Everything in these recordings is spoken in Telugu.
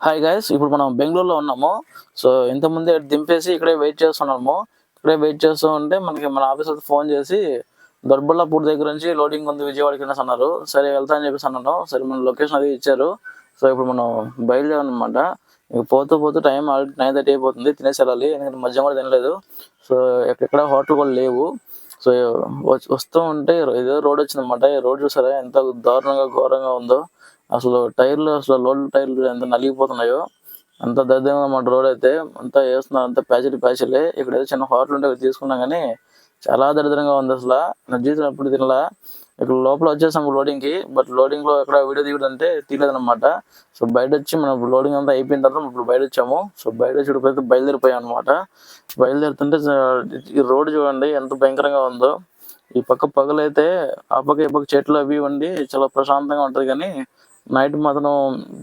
హాయ్ గైస్, ఇప్పుడు మనం బెంగుళూరులో ఉన్నాము. సో ఇంతకుముందే దింపేసి ఇక్కడే వెయిట్ చేస్తున్నాము. ఇక్కడే వెయిట్ చేస్తూ ఉంటే మనకి మన ఆఫీస్ వాళ్ళు ఫోన్ చేసి దొర్బల్లాపూర్ దగ్గర నుంచి లోడింగ్ ఉంది విజయవాడకి అనేసి అన్నారు. సరే వెళ్తా అని చెప్పేసి అన్నాను. సరే మన లొకేషన్ అది ఇచ్చారు. సో ఇప్పుడు మనం బయలుదేరాం అనమాట. ఇక పోతూ పోతూ టైం ఆల్రెడీ 9:30 అయిపోతుంది. తినేసి వెళ్ళాలి, ఎందుకంటే మధ్యాహ్నం కూడా తినలేదు. సో ఎక్కడ హోటల్ కూడా లేవు. సో వస్తూ ఉంటే ఏదో రోడ్ వచ్చిందన్నమాట. ఈ రోడ్ చూసారా ఎంత దారుణంగా ఘోరంగా ఉందో. అసలు టైర్లు, అసలు లోడ్ టైర్లు ఎంత నలిగిపోతున్నాయో, అంత దరిద్రంగా అన్నమాట రోడ్ అయితే. అంతా వేస్తున్నారు, అంతా ప్యాచీలే. ఇక్కడ ఏదో చిన్న హోటల్ ఉంటే తీసుకున్నాం కానీ చాలా దరిద్రంగా ఉంది అసలు. నా జీవితం ఎప్పుడు తినలా. ఇక్కడ లోపల వచ్చేసాము లోడింగ్కి. బట్ లోడింగ్లో ఎక్కడ వీడియో తీయడంటే తీయలేదన్నమాట. సో బయట వచ్చి మనం లోడింగ్ అంతా అయిపోయిన తర్వాత ఇప్పుడు బయట వచ్చాము. సో బయట వచ్చి ఇప్పుడు బయలుదేరిపోయాం అనమాట. బయలుదేరుతుంటే ఈ రోడ్డు చూడండి ఎంత భయంకరంగా ఉందో. ఈ పక్క పగలైతే ఆ పక్క ఈ పక్క చెట్లు అవి ఉండి చాలా ప్రశాంతంగా ఉంటుంది, కానీ నైట్ మాత్రం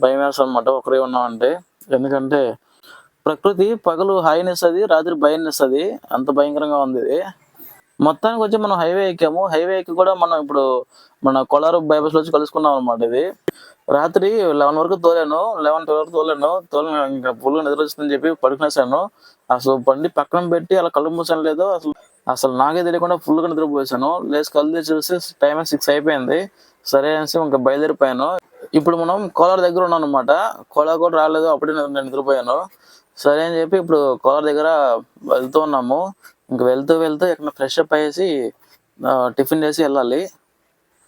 భయం వేస్తుంది అనమాట ఒకరే ఉన్నామంటే. ఎందుకంటే ప్రకృతి పగలు హాయిని ఇస్తుంది, రాత్రి భయాన్ని ఇస్తుంది. అంత భయంకరంగా ఉంది ఇది. మొత్తానికి వచ్చి మనం హైవే ఎక్కాము. హైవే ఎక్కి కూడా మనం ఇప్పుడు మన కొలారు బైపాస్ లో వచ్చి కలుసుకున్నాం అనమాట. ఇది రాత్రి 11 వరకు తోలాను, 11-12 వరకు తోలిన ఇంకా ఫుల్గా నిద్ర వచ్చిందని చెప్పి పడుకునేసాను. అసలు బండి పక్కన పెట్టి అలా కళ్ళు మూసాను లేదు, అసలు అసలు నాకే తెలియకుండా ఫుల్గా నిద్రపోసాను. లేచి కళ్ళు తెరిచి చూసి టైం 6 అయిపోయింది. సరే అనేసి ఇంకా బయలుదేరిపోయాను. ఇప్పుడు మనం కోలార్ దగ్గర ఉన్నాం అనమాట. కోలార్ కూడా రాలేదు, అప్పుడే నేను నిద్రపోయాను. సరే అని చెప్పి ఇప్పుడు కోలార్ దగ్గర వెళ్తూ ఉన్నాము. ఇంక వెళ్తూ ఎక్కడ ఫ్రెష్ అప్ అయ్యేసి టిఫిన్ చేసి వెళ్ళాలి.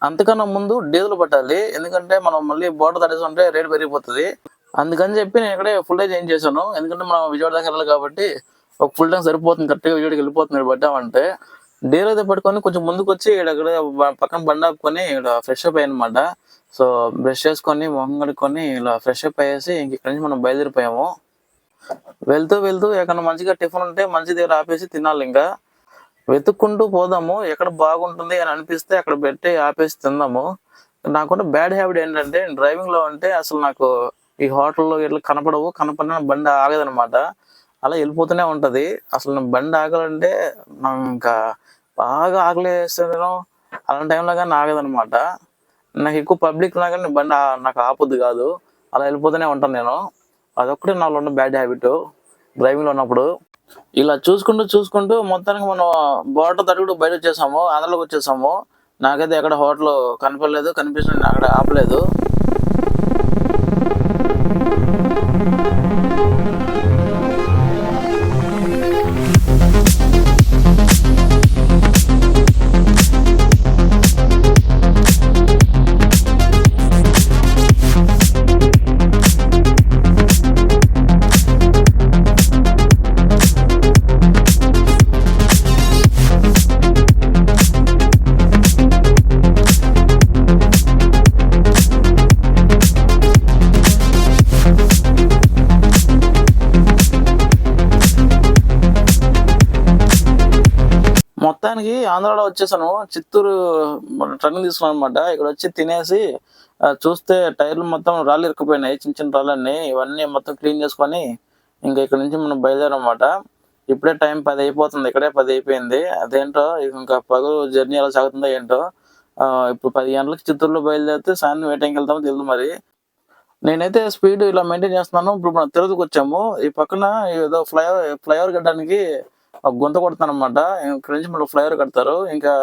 అంతకన్నా ముందు డీజిల్ పట్టాలి, ఎందుకంటే మనం మళ్ళీ బోర్డర్ దాటేసుకుంటే రేట్ పెరిగిపోతుంది. అందుకని చెప్పి నేను ఇక్కడే ఫుల్ డే చేంజ్ చేశాను. ఎందుకంటే మనం విజయవాడ దాకా వెళ్ళాలి కాబట్టి ఒక ఫుల్ టైం సరిపోతుంది, కరెక్ట్గా విజయవాడకి వెళ్ళిపోతుంది పట్టామంటే. డీజిల్ అయితే పట్టుకొని కొంచెం ముందుకు వచ్చి ఇక్కడ పక్కన బండి ఆపుకొని ఇక్కడ ఫ్రెష్ అప్ అయ్యనమాట. సో బ్రష్ చేసుకొని మొహం కడుక్కొని ఇలా ఫ్రెష్ అప్ అయ్యేసి ఇంక ఇక్కడి నుంచి మనం బయలుదేరిపోయాము. వెళ్తూ ఎక్కడ మంచిగా టిఫిన్ ఉంటే మంచి దగ్గర ఆపేసి తినాలి. ఇంకా వెతుక్కుంటూ పోదాము, ఎక్కడ బాగుంటుంది అని అనిపిస్తే అక్కడ పెట్టి ఆపేసి తిందాము. నాకున్న బ్యాడ్ హ్యాబిట్ ఏంటంటే డ్రైవింగ్ లో అంటే అసలు నాకు ఈ హోటల్లో ఇట్లా కనపడిన బండి ఆగదనమాట. అలా వెళ్ళిపోతూనే ఉంటది. అసలు నా బండి ఆగాలంటే నాకు ఇంకా బాగా ఆకలేస్తాను. అలాంటి టైంలో కానీ ఆగదనమాట. నాకు ఎక్కువ పబ్లిక్ ఉన్నా కానీ బండి నాకు ఆపొద్దు కాదు, అలా వెళ్ళిపోతూనే ఉంటాను నేను. అదొక్కటే నాలో ఉన్న బ్యాడ్ హ్యాబిట్ డ్రైవింగ్ లో ఉన్నప్పుడు. ఇలా చూసుకుంటూ మొత్తానికి మనం బోర్డర్ తట్టుకుంటూ బయట వచ్చేసాము, ఆంధ్రలోకి వచ్చేసాము. నాకైతే ఎక్కడ హోటల్ కనపడలేదు, కనిపిస్తుంది అక్కడ ఆపలేదు. మొత్తానికి ఆంధ్రాలో వచ్చేసాను. చిత్తూరు ట్రైనింగ్ తీసుకున్నాను అనమాట. ఇక్కడ వచ్చి తినేసి చూస్తే టైర్లు మొత్తం రాళ్ళు ఇరుక్కుపోయినాయి, చిన్న రాళ్ళన్నీ. ఇవన్నీ మొత్తం క్లీన్ చేసుకొని ఇంకా ఇక్కడ నుంచి మనం బయలుదేరమాట. ఇప్పుడే టైం 10 అయిపోతుంది, ఇక్కడే 10 అయిపోయింది. అదేంటో ఇంకా పగలు జర్నీ ఎలా సాగుతుందో ఏంటో. ఇప్పుడు 10 గంటలకు చిత్తూరులో బయలుదేరితే సాయంత్రం ఏ టైంకి వెళ్తామో తెలియదు మరి. నేనైతే స్పీడ్ ఇలా మెయింటైన్ చేస్తున్నాను. ఇప్పుడు మనం తిరుపతికి వచ్చాము. ఈ పక్కన ఏదో ఫ్లైఓవర్ కట్టడానికి గుంత కొడతానమాట. ఇక్కడ నుంచి మనం ఫ్లైఓవర్ కడతారు. ఇంకా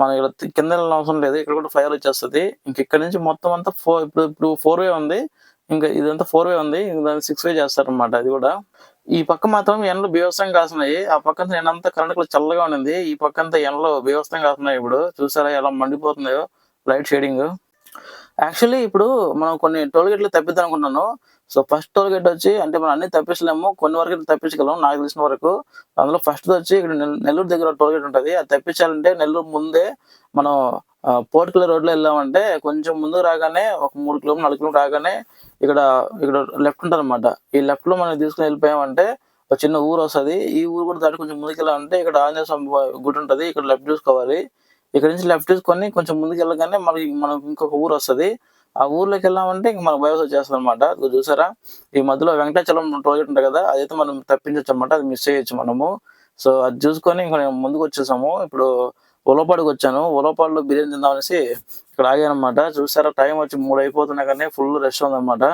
మనం ఇక్కడ కింద వెళ్ళిన అవసరం లేదు, ఇక్కడ కూడా ఫ్లైఓవర్ వచ్చేస్తుంది. ఇంక ఇక్కడ నుంచి మొత్తం అంతా ఇప్పుడు 4 వే ఉంది. ఇంకా ఇదంతా 4 వే ఉంది, దాన్ని 6 వే చేస్తారనమాట. అది కూడా ఈ పక్క మాత్రం ఎండలు బీభత్సంగా కాస్తున్నాయి. ఆ పక్కంతా ఎండంతా కరెంట్ చల్లగా ఉండింది, ఈ పక్కంతా ఎండలు బీభత్సంగా కాస్తున్నాయి. ఇప్పుడు చూసారా ఎలా మండిపోతుందో లైట్ షేడింగ్. యాక్చువల్లీ ఇప్పుడు మనం కొన్ని టోల్ గేట్లు తప్పిద్దాం అనుకుంటున్నాను. సో ఫస్ట్ టోల్ గేట్ వచ్చి అంటే మనం అన్ని తప్పించలేము, కొన్ని వరకు తప్పించగలం నాకు తెలిసిన వరకు. అందులో ఫస్ట్ వచ్చి ఇక్కడ నెల్లూరు దగ్గర టోల్ గేట్ ఉంటుంది. అది తప్పించాలంటే నెల్లూరు ముందే మనం పోర్టుకల రోడ్లో వెళ్ళామంటే కొంచెం ముందు రాగానే ఒక 3 కిలోమీటర్ 4 కిలోమీటర్ రాగానే ఇక్కడ లెఫ్ట్ ఉంటుంది అనమాట. ఈ లెఫ్ట్ లో మనం తీసుకుని వెళ్ళిపోయామంటే ఒక చిన్న ఊరు వస్తుంది. ఈ ఊరు కూడా దాటి కొంచెం ముందుకు వెళ్ళామంటే ఇక్కడ ఆంజనేయ స్వామి గుడి ఉంటుంది. ఇక్కడ లెఫ్ట్ చూసుకోవాలి. ఇక్కడ నుంచి లెఫ్ట్ తీసుకొని కొంచెం ముందుకు వెళ్ళగానే మనకి ఇంకొక ఊరు వస్తుంది. ఆ ఊర్లోకి వెళ్ళామంటే ఇంక మనకు బైపాస్ వచ్చేస్తుంది అనమాట. చూసారా ఈ మధ్యలో వెంకటాచలం ప్రాజెక్ట్ ఉంటుంది కదా, అదైతే మనం తప్పించవచ్చు అనమాట. అది మిస్ చేయొచ్చు మనము. సో అది చూసుకొని ఇంకా ముందుకు వచ్చేసాము. ఇప్పుడు ఉలవపాడుకి వచ్చాను. ఉలవపాడులో బిర్యానీ తిందామనేసి ఇక్కడ ఇక్కడ ఆగానమాట. చూసారా టైం వచ్చి 3 అయిపోతున్నా కానీ ఫుల్ రష్ ఉందన్నమాట.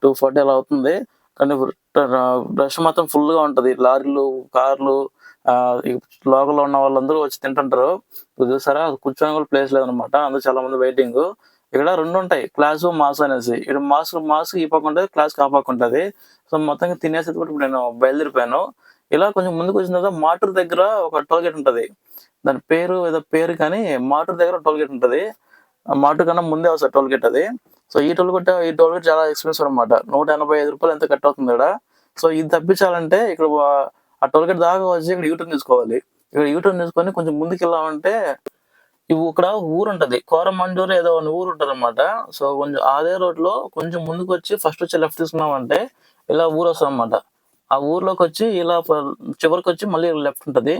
2:40 అలా అవుతుంది. కానీ రష్ మాత్రం ఫుల్‌గా ఉంటది. లారీలు, కార్లు ఈ లోకల్‌లో ఉన్న వాళ్ళందరూ వచ్చి తింటుంటారు. ఇప్పుడు చూసారా కూర్చొని కూడా ప్లేస్ లేదనమాట. అందరూ చాలా మంది వెయిటింగు. ఇక్కడ 2 ఉంటాయి. క్లాసు, మాస్ అనేసి. ఇక్కడ మాస్ ఈ పక్క ఉంటది. క్లాస్‌కి ఆ పక్క ఉంటది. సో, మొత్తంగా తినేసి ఇప్పుడు నేను బయలుదేరిపోయాను. ఇలా కొంచెం ముందుకొచ్చిన తర్వాత మాటూరు దగ్గర ఒక టోల్ గేట్ ఉంటది. దాని పేరు ఏదో పేరు కానీ మాటూరు దగ్గర టోల్ గేట్ ఉంటది. మాటూరు కన్నా ముందే వస్తది టోల్ గేట్ అది. సో, ఈ టోల్ గేట్ చాలా ఎక్స్‌పెన్సివ్ అనమాట. రూ. 185 ఎంతో కట్ అవుతుంది ఈడ. సో, ఇది తప్పించాలంటే ఇక్కడ ఆ టోల్ గేట్ దాకా వచ్చి ఇక్కడ యూటర్న్ తీసుకోవాలి. ఇక్కడ యూటర్న్ తీసుకొని కొంచెం ముందుకెళ్ళామంటే ఇక్కడ ఊరుంటది. కోరమండూరు ఏదో అని ఊరుంటదనమాట. సో, కొంచెం అదే రోడ్‌లో కొంచెం ముందుకొచ్చి ఫస్ట్ వచ్చి లెఫ్ట్ తీసుకున్నామంటే ఇలా ఊరొస్తదనమాట. ఆ ఊర్లోకొచ్చి ఇలా చివరికొచ్చి మళ్ళీ లెఫ్ట్ ఉంటది.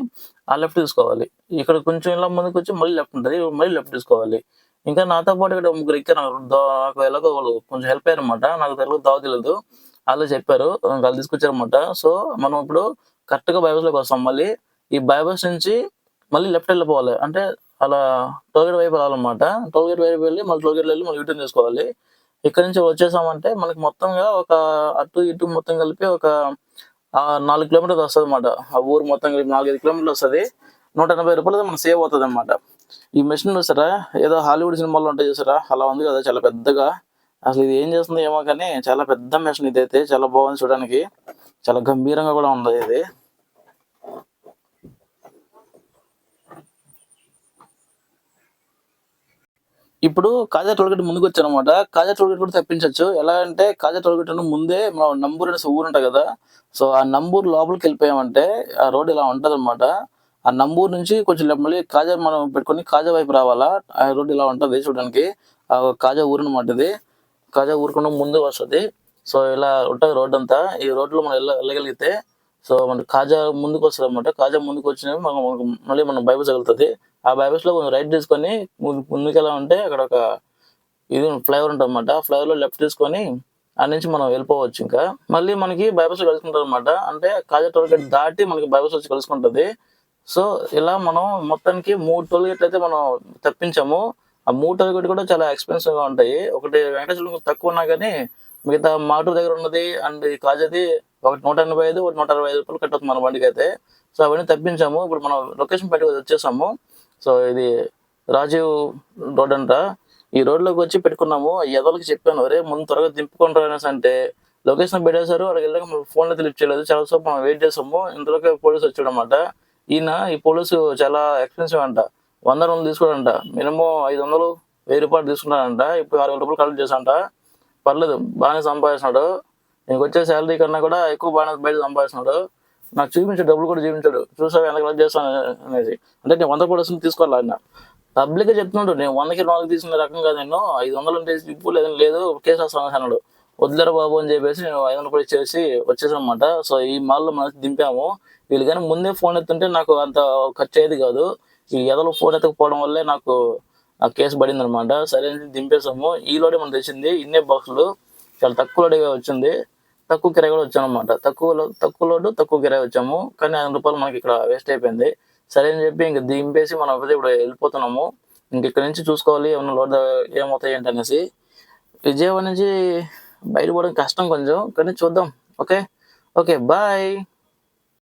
ఆ లెఫ్ట్ తీసుకోవాలి. ఇక్కడ కొంచెం ఇలా ముందుకొచ్చి మళ్ళీ లెఫ్ట్ ఉంటది. మళ్ళీ లెఫ్ట్ తీసుకోవాలి. ఇంకా నాతో పాటు ఇక్కడ ముగ్గురు ఎక్కారు. నాకు ఎలాగో వాళ్ళు కొంచెం హెల్ప్ అయ్యారనమాట. నాకు దారి తెలీదు. ఆళ్ళే చెప్పారు. వాళ్ళు తీసుకొచ్చారనమాట. సో, మనం ఇప్పుడు కరెక్ట్‌గా బైపాస్‌లోకి వస్తాం మళ్ళీ. ఈ బైపాస్ నుంచి మళ్ళీ లెఫ్ట్ వెళ్ళిపోవాలి. అంటే అలా టోల్ గేట్ వైపు రావాలన్నమాట. టోల్ గేట్ వైపు వెళ్ళి మళ్ళీ టోల్ గేట్‌లో వెళ్ళి మళ్ళీ యూటర్న్ తీసుకోవాలి. ఇక్కడి నుంచి వచ్చేసామంటే మనకి మొత్తంగా ఒక అటు ఇటు మొత్తం కలిపి ఒక 4 కిలోమీటర్లు వస్తదన్నమాట. ఆ ఊరు మొత్తం కలిపి 4, 5 కిలోమీటర్లు వస్తది. రూ. 180 మనకు సేవ్ అవుతదన్నమాట. ఈ మెషిన్ చూసారా? ఏదో హాలీవుడ్ సినిమాల్లో ఉంటాయి చూసారా? అలా ఉంది కదా చాలా పెద్దగా. అసలు ఇది ఏం చేస్తుందో ఏమో కానీ చాలా పెద్ద మెషిన్ ఇదైతే. చాలా బాగుంది చూడడానికి. చాలా గంభీరంగా కూడా ఉంది ఇది. ఇప్పుడు కాజా టోల్‌గేట్ ముందుకొచ్చానన్నమాట. కాజా టోల్‌గేట్ కూడా తప్పించొచ్చు. ఎలా అంటే కాజా టోల్‌గేట్ ముందే నంబూరు అనేసి ఊరుంటది కదా! సో, ఆ నంబూరు లోపలికెళ్ళిపోయామంటే ఆ రోడ్ ఇలా ఉంటదన్నమాట. ఆ నంబూరు నుంచి కొంచెం మళ్ళీ కాజా మనం పెట్టుకొని కాజా వైపు రావాలా. ఆ రోడ్ ఇలా ఉంటది చూడడానికి. కాజా ఊరన్నమాట ఇది. కాజా ఊరుకన్నా ముందు వస్తది. సో, ఇలా ఉంటది రోడ్డంతా. ఈ రోడ్‌లో మనం వెళ్ళగలిగితే సో, మనకి కాజా ముందుకొస్తదన్నమాట. కాజా ముందుకొచ్చినాక మళ్ళీ మనం బైపాస్ తగులుతది. ఆ బైపాస్‌లో కొంచెం రైట్ తీసుకొని ముందుకెళ్ళామంటే అక్కడ ఒక ఇది ఫ్లైఓవర్ ఉంటదన్నమాట. ఆ ఫ్లైఓవర్‌లో లెఫ్ట్ తీసుకొని ఆడ నుంచి మనం వెళ్ళిపోవచ్చు ఇంకా. మళ్ళీ మనకి బైపాస్‌లో కలుసుకుంటదన్నమాట. అంటే కాజా టోల్ గేట్ దాటి మనకి బైపాస్ వచ్చి కలుసుకుంటది. సో, ఇలా మనం మొత్తానికి 3 టోల్ గేట్‌లయితే మనం తప్పించాము. ఆ 3 టోల్ గేట్ కూడా చాలా ఎక్స్‌పెన్సివ్‌గా ఉంటాయి. ఒకటి వెంకటేశ్వరం తక్కువున్నా గానీ మిగతా మాటూరు దగ్గర ఉన్నది అండ్ ఈ కాజాది ఒకటి 185, ఒకటి రూ. 165 కట్టవుతుంది మన బండికైతే. సో, అవన్నీ తప్పించాము. ఇప్పుడు మనం లొకేషన్ పెట్టి వచ్చేసాము. సో, ఇది రాజీవ్ రోడ్ అంట. ఈ రోడ్‌లోకి వచ్చి పెట్టుకున్నాము. ఎదవలకి చెప్పాను, "అరేయ్! ముందు త్వరగా దింపుకొనిరా" అనేసంటే లొకేషన్ పెట్టేసారు. అక్కడికెళ్ళాక ఫోన్ అయితే లిఫ్ట్ చేయలేదు. చాలా సేపు మనం వెయిట్ చేసాము. ఇంతలోకే పోలీస్ వచ్చాడన్నమాట. ఈ పోలీసు చాలా ఎక్స్‌పెన్సివ్ అంట. 100, 200 తీసుకోడంట. మినిమమ్ 500, రూ. 1000 తీసుకున్నాడంట. ఇప్పుడు రూ. 6000 కలెక్ట్ చేశాడంట. పర్లేదు బాగానే సంపాదిస్తున్నాడు. నీకొచ్చే సాలరీ కన్నా కూడా ఎక్కువ బాగానే బయట సంపాదిస్తున్నాడు. నాకు చూపించాడు, డబ్బులు కూడా చూపించాడు. చూసావా ఎంత కలెక్ట్ చేస్తాను అనేసి. అంటే నేను 100 కూడా తీసుకోవాలి ఆయన. పబ్లిక్‌గా చెప్తున్నాడు. నేను 100కి 4 తీసుకునే రకం కాదు నేను. 500 ఉంటే ఇవ్వు లేదని లేదు కేసేస్తాను అన్నాడు. వద్దులేరా బాబు అని చెప్పేసి నేను 500 ఇచ్చేసి వచ్చేసానన్నమాట. సో, ఈ మాల్‌లో మనం దింపాము. వీళ్ళు గాని ముందే ఫోన్ ఎత్తుంటే నాకు అంత ఖర్చు అయ్యేది కాదు. ఈ ఎదవలు ఫోన్ ఎత్తకపోవడం వల్లే నాకు ఆ కేసు పడిందన్నమాట. సరే అని దింపేసాము. ఈ లోడే మనం తెచ్చింది. ఇన్నే బాక్సులు. చాలా తక్కువ లోడే వచ్చింది. తక్కువ కిరాయి కూడా వచ్చామన్నమాట. తక్కువ లోడు, తక్కువ కిరాయి వచ్చాము. కానీ రూ. 500 మనకి ఇక్కడ వేస్ట్ అయిపోయింది. సరే అని చెప్పి ఇంక దింపేసి మనం ఇప్పుడు వెళ్ళిపోతున్నాము. ఇంకిక్కడి నుంచి చూసుకోవాలి ఏమన్నా లోడ్ ఏమవుతాయి ఏంటనేసి. విజయవాడ నుంచి బయటపడడం కష్టం కొంచెం. కానీ చూద్దాం. ఓకే. ఓకే. బాయ్.